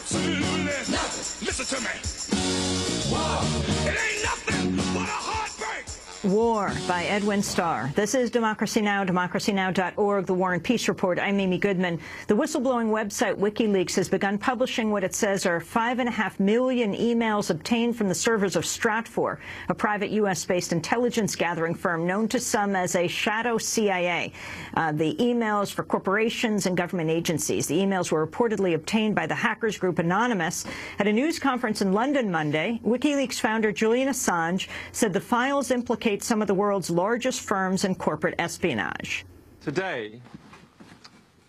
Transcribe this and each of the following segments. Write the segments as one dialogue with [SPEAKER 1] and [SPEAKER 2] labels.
[SPEAKER 1] Absolutely nothing. Listen to me. War. It ain't nothing but a heartbreak.
[SPEAKER 2] War by Edwin Starr. This is Democracy Now!, democracynow.org, the War and Peace Report. I'm Amy Goodman. The whistleblowing website Wikileaks has begun publishing what it says are 5.5 million emails obtained from the servers of Stratfor, a private U.S.-based intelligence gathering firm known to some as a shadow CIA. The emails for corporations and government agencies. The emails were reportedly obtained by the hackers group Anonymous. At a news conference in London Monday, Wikileaks founder Julian Assange said the files implicate some of the world's largest firms in corporate espionage.
[SPEAKER 3] Today,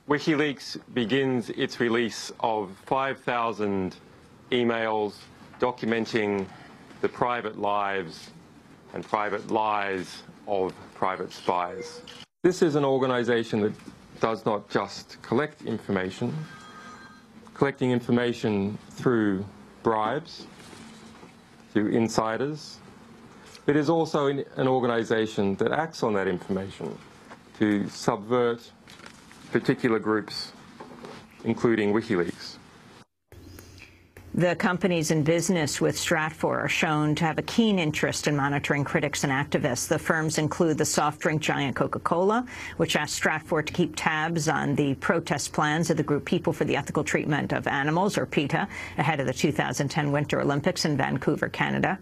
[SPEAKER 3] WikiLeaks begins its release of 5,000 emails documenting the private lives and private lies of private spies. This is an organization that does not just collect information, collecting information through bribes, through insiders. It is also an organization that acts on that information to subvert particular groups, including WikiLeaks.
[SPEAKER 2] The companies in business with Stratfor are shown to have a keen interest in monitoring critics and activists. The firms include the soft drink giant Coca-Cola, which asked Stratfor to keep tabs on the protest plans of the group People for the Ethical Treatment of Animals, or PETA, ahead of the 2010 Winter Olympics in Vancouver, Canada.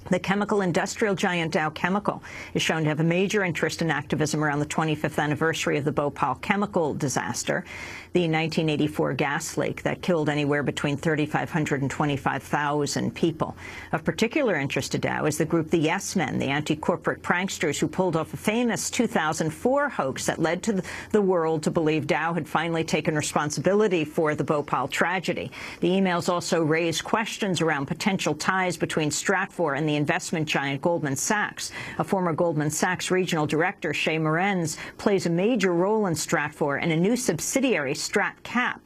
[SPEAKER 2] The chemical industrial giant Dow Chemical is shown to have a major interest in activism around the 25th anniversary of the Bhopal chemical disaster, the 1984 gas leak that killed anywhere between 3,500 and 25,000 people. Of particular interest to Dow is the group the Yes Men, the anti-corporate pranksters who pulled off a famous 2004 hoax that led to the world to believe Dow had finally taken responsibility for the Bhopal tragedy. The emails also raised questions around potential ties between Stratfor and the investment giant Goldman Sachs. A former Goldman Sachs regional director, Shay Morenz, plays a major role in Stratfor and a new subsidiary, StratCap.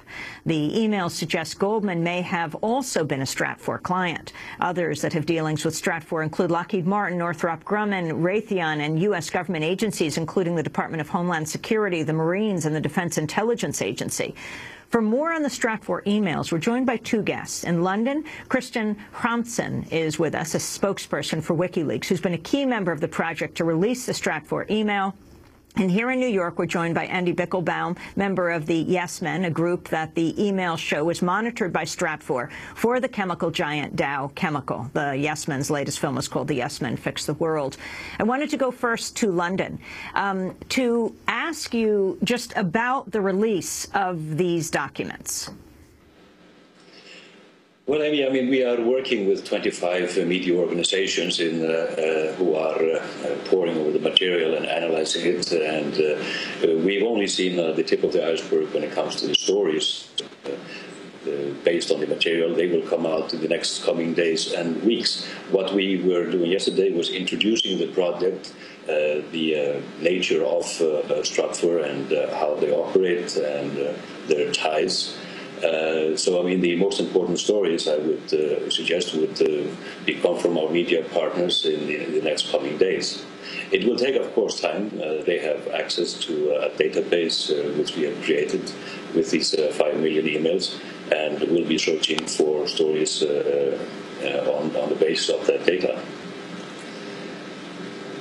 [SPEAKER 2] The emails suggest Goldman may have also been a Stratfor client. Others that have dealings with Stratfor include Lockheed Martin, Northrop Grumman, Raytheon, and U.S. government agencies, including the Department of Homeland Security, the Marines, and the Defense Intelligence Agency. For more on the Stratfor emails, we're joined by two guests. In London, Christian Hramsen is with us, a spokesperson for WikiLeaks, who's been a key member of the project to release the Stratfor email. And here in New York, we're joined by Andy Bickelbaum, member of the Yes Men, a group that the email show was monitored by Stratfor for the chemical giant Dow Chemical. The Yes Men's latest film is called The Yes Men Fix the World. I wanted to go first to London to ask you just about the release of these documents.
[SPEAKER 4] Well, Amy, I mean, we are working with 25 media organizations who are poring over the material and analyzing it, and we've only seen the tip of the iceberg when it comes to the stories. Based on the material, they will come out in the next coming days and weeks. What we were doing yesterday was introducing the project, the nature of Stratfor and how they operate and their ties. So, I mean, the most important stories I would suggest would come from our media partners in the next coming days. It will take, of course, time. They have access to a database which we have created with these 5 million emails, and we'll be searching for stories on the basis of that data.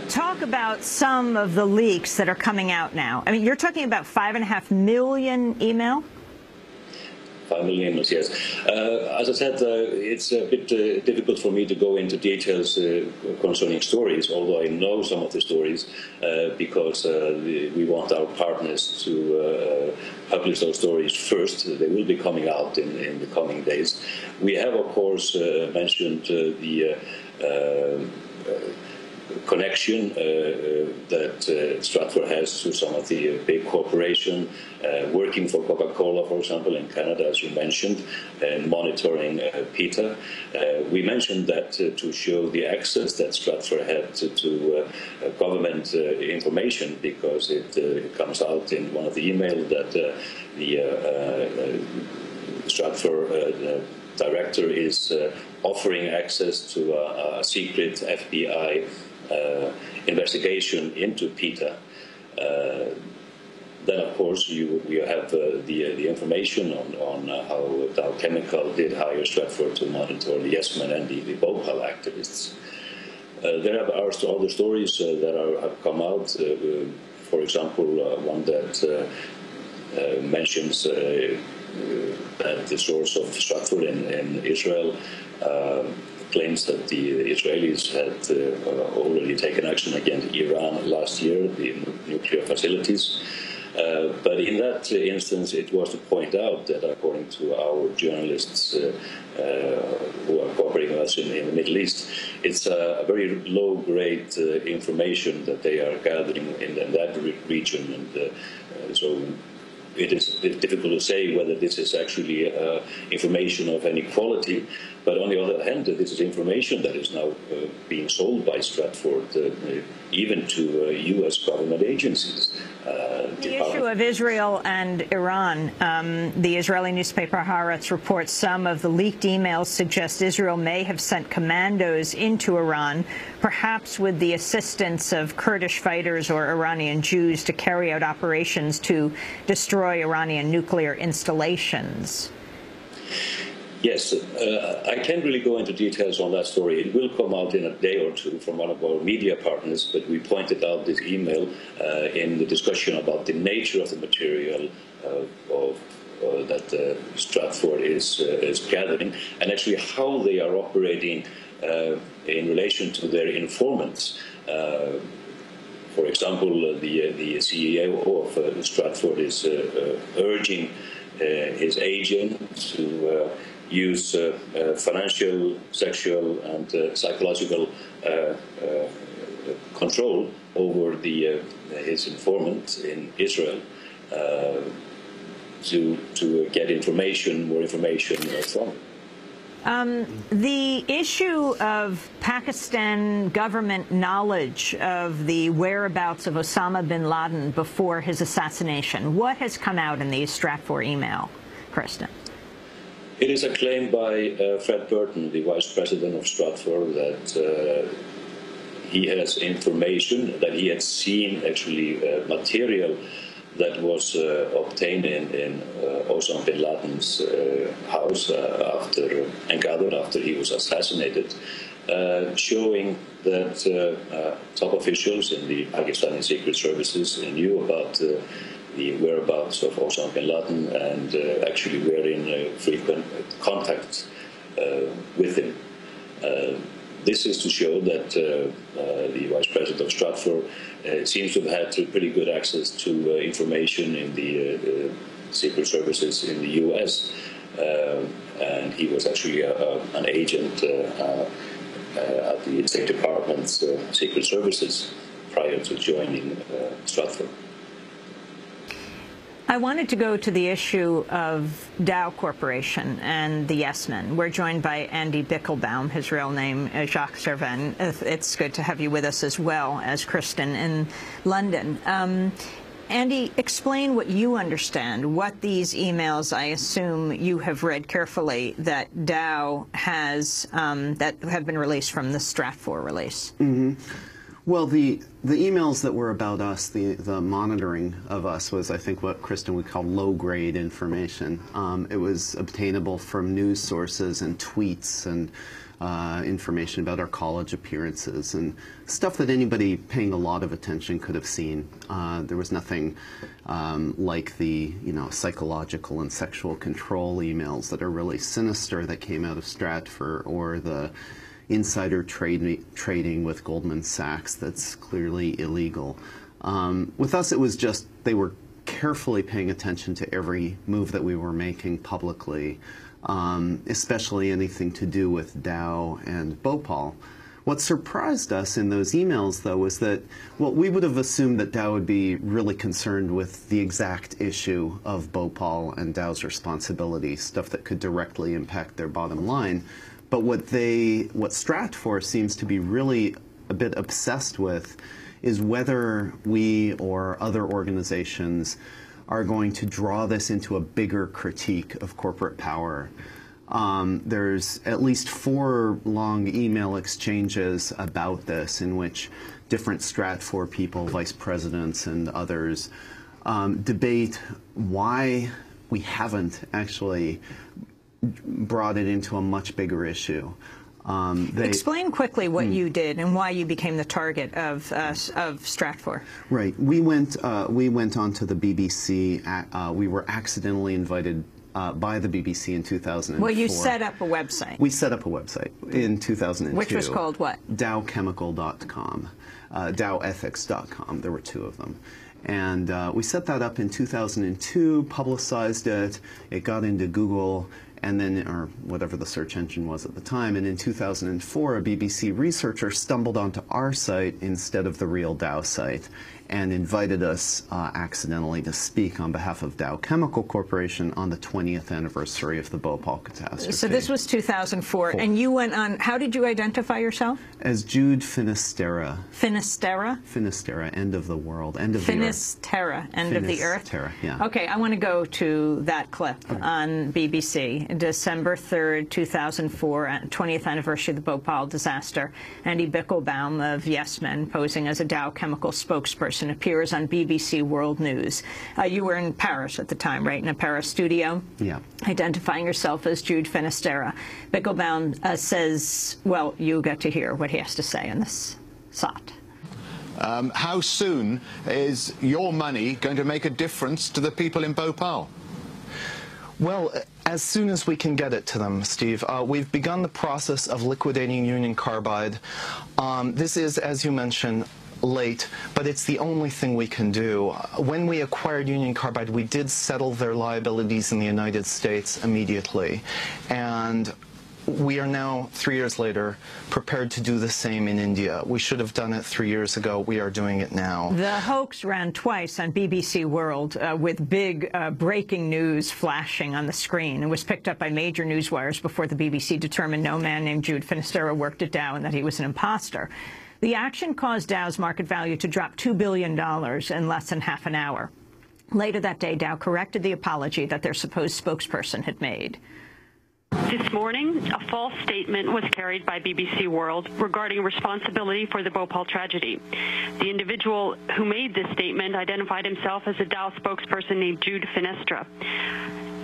[SPEAKER 2] Talk about some of the leaks that are coming out now. I mean, you're talking about 5.5 million email?
[SPEAKER 4] 5 million emails, yes. As I said, it's a bit difficult for me to go into details concerning stories, although I know some of the stories because we want our partners to publish those stories first. They will be coming out in the coming days. We have, of course, mentioned the connection that Stratfor has to some of the big corporations, working for Coca-Cola, for example, in Canada, as you mentioned, and monitoring PETA. We mentioned that to show the access that Stratfor had to government information, because it comes out in one of the emails that the Stratfor director is offering access to a secret FBI investigation into PETA. Then, of course, you have the information on how Dow Chemical did hire Stratford to monitor the Yesmen and the Bhopal activists. There are other stories that have come out. For example, one that mentions that the source of Stratford in Israel claims that the Israelis had already taken action against Iran last year, the nuclear facilities. But in that instance, it was to point out that according to our journalists who are cooperating with us in the Middle East, it's a very low-grade information that they are gathering in that region. And so it is difficult to say whether this is actually information of any quality. But on the other hand, this is information that is now being sold by Stratford, even to U.S. government agencies.
[SPEAKER 2] The issue of Israel and Iran, the Israeli newspaper Haaretz reports some of the leaked emails suggest Israel may have sent commandos into Iran, perhaps with the assistance of Kurdish fighters or Iranian Jews, to carry out operations to destroy Iranian nuclear installations.
[SPEAKER 4] Yes, I can't really go into details on that story. It will come out in a day or two from one of our media partners, but we pointed out this email in the discussion about the nature of the material that Stratford is gathering, and actually how they are operating in relation to their informants. For example, the CEO of Stratford is urging his agent to use financial, sexual, and psychological control over his informant in Israel to get more information from him.
[SPEAKER 2] The issue of Pakistan government knowledge of the whereabouts of Osama bin Laden before his assassination, what has come out in these Stratford email, Kristen?
[SPEAKER 4] It is a claim by Fred Burton, the vice president of Stratford, that he has information, that he had seen actually material that was obtained in Osama bin Laden's house and gathered after he was assassinated, showing that top officials in the Pakistani secret services knew about the whereabouts of Osama bin Laden and actually were in frequent contact with him. This is to show that the vice president of Stratford seems to have had pretty good access to information in the secret services in the U.S. And he was actually an agent at the State Department's secret services prior to joining Stratford.
[SPEAKER 2] I wanted to go to the issue of Dow Corporation and the Yesmen. We're joined by Andy Bickelbaum, his real name is Jacques Servan. It's good to have you with us as well as Kristen in London. Andy, explain what you understand, what these emails, I assume you have read carefully, that Dow has, that have been released from the Stratford release.
[SPEAKER 5] Mm-hmm. Well, the emails that were about us, the monitoring of us was, I think, what Kristen would call low-grade information. It was obtainable from news sources and tweets and information about our college appearances and stuff that anybody paying a lot of attention could have seen. There was nothing like the psychological and sexual control emails that are really sinister that came out of Stratford, or the insider trading with Goldman Sachs that's clearly illegal. With us, it was just they were carefully paying attention to every move that we were making publicly, especially anything to do with Dow and Bhopal. What surprised us in those emails, though, was that, well, we would have assumed that Dow would be really concerned with the exact issue of Bhopal and Dow's responsibility, stuff that could directly impact their bottom line. But what Stratford seems to be really a bit obsessed with is whether we or other organizations are going to draw this into a bigger critique of corporate power. There's at least 4 long email exchanges about this in which different Stratford people, vice presidents and others, debate why we haven't actually brought it into a much bigger issue.
[SPEAKER 2] Explain quickly what you did and why you became the target of Stratfor.
[SPEAKER 5] Right. We went onto the BBC. We were accidentally invited by the BBC in 2004.
[SPEAKER 2] Well, you set up a website.
[SPEAKER 5] We set up a website in 2002.
[SPEAKER 2] Which was called what?
[SPEAKER 5] DowChemical.com, DowEthics.com. There were two of them. And we set that up in 2002, publicized it. It got into Google, and then, or whatever the search engine was at the time. And in 2004, a BBC researcher stumbled onto our site instead of the real Dow site and invited us accidentally to speak on behalf of Dow Chemical Corporation on the 20th anniversary of the Bhopal catastrophe.
[SPEAKER 2] So this was 2004, and you went on, how did you identify yourself?
[SPEAKER 5] As Jude Finisterra.
[SPEAKER 2] Finisterra?
[SPEAKER 5] Finisterra, end of the world, end of the earth.
[SPEAKER 2] Finisterra, end of the earth?
[SPEAKER 5] Finisterra, yeah.
[SPEAKER 2] Okay, I want to go to that clip on BBC, December 3rd, 2004, 20th anniversary of the Bhopal disaster. Andy Bickelbaum of Yes Men, posing as a Dow Chemical spokesperson, appears on BBC World News. You were in Paris at the time, right, in a Paris studio?
[SPEAKER 5] Yeah. Identifying
[SPEAKER 2] yourself as Jude Finisterra. Bickelbaum says, well, you get to hear what he has to say in this shot.
[SPEAKER 6] How soon is your money going to make a difference to the people in Bhopal?
[SPEAKER 7] Well, as soon as we can get it to them, Steve. We've begun the process of liquidating Union Carbide. This is, as you mentioned, late, but it's the only thing we can do. When we acquired Union Carbide, we did settle their liabilities in the United States immediately. And we are now, 3 years later, prepared to do the same in India. We should have done it 3 years ago. We are doing it now.
[SPEAKER 2] The hoax ran twice on BBC World with big breaking news flashing on the screen. It was picked up by major newswires before the BBC determined no man named Jude Finisterra worked at Dow and that he was an imposter. The action caused Dow's market value to drop $2 billion in less than half an hour. Later that day, Dow corrected the apology that their supposed spokesperson had made.
[SPEAKER 8] This morning, a false statement was carried by BBC World regarding responsibility for the Bhopal tragedy. The individual who made this statement identified himself as a Dow spokesperson named Jude Finisterra.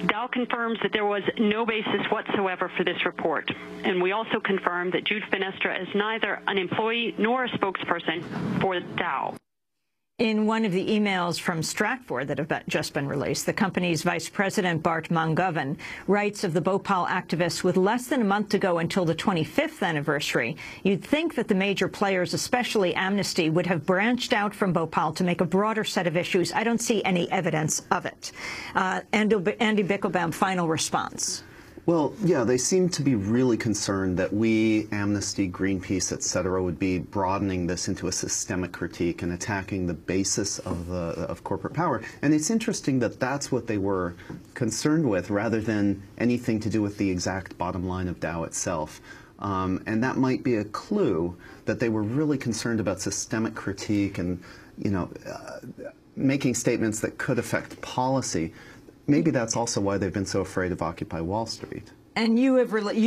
[SPEAKER 8] Dow confirms that there was no basis whatsoever for this report, and we also confirm that Jude Finisterra is neither an employee nor a spokesperson for Dow.
[SPEAKER 2] In one of the emails from Stratfor that have just been released, the company's vice president, Bart Mangovan, writes of the Bhopal activists with less than a month to go until the 25th anniversary. You'd think that the major players, especially Amnesty, would have branched out from Bhopal to make a broader set of issues. I don't see any evidence of it. Andy Bickelbaum, final response.
[SPEAKER 5] Well, yeah, they seem to be really concerned that we, Amnesty, Greenpeace, et cetera, would be broadening this into a systemic critique and attacking the basis of corporate power. And it's interesting that that's what they were concerned with, rather than anything to do with the exact bottom line of Dow itself. And that might be a clue that they were really concerned about systemic critique and, you know, making statements that could affect policy. Maybe that's also why they've been so afraid of Occupy Wall Street.
[SPEAKER 2] And you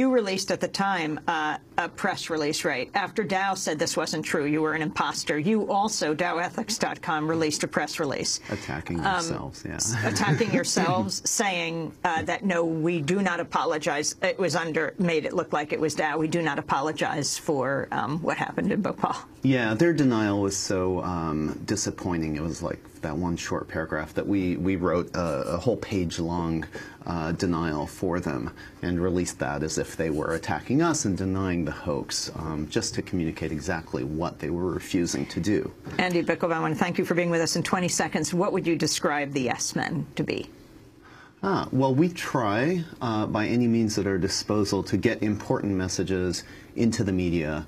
[SPEAKER 2] released at the time a press release, right? After Dow said this wasn't true, you were an imposter. You also, DowEthics.com, released a press release.
[SPEAKER 5] Attacking yourselves, yeah.
[SPEAKER 2] Attacking yourselves, saying that, no, we do not apologize. It was made it look like it was Dow. We do not apologize for what happened in Bhopal.
[SPEAKER 5] Yeah, their denial was so disappointing. It was like that one short paragraph that we wrote a whole page-long denial for them and released that as if they were attacking us and denying the hoax, just to communicate exactly what they were refusing to do.
[SPEAKER 2] Andy Bickelbaum, I want to thank you for being with us. In 20 seconds, what would you describe the Yes Men to be?
[SPEAKER 5] Well, we try by any means at our disposal to get important messages into the media,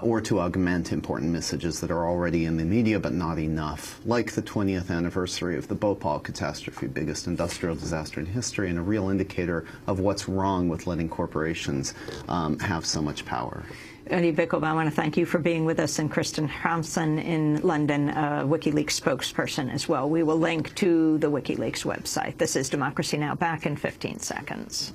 [SPEAKER 5] or to augment important messages that are already in the media but not enough, like the 20th anniversary of the Bhopal catastrophe, biggest industrial disaster in history, and a real indicator of what's wrong with letting corporations have so much power.
[SPEAKER 2] Andy Bickelbaum, I want to thank you for being with us, and Kristen Hansen in London, WikiLeaks spokesperson as well. We will link to the WikiLeaks website. This is Democracy Now! Back in 15 seconds.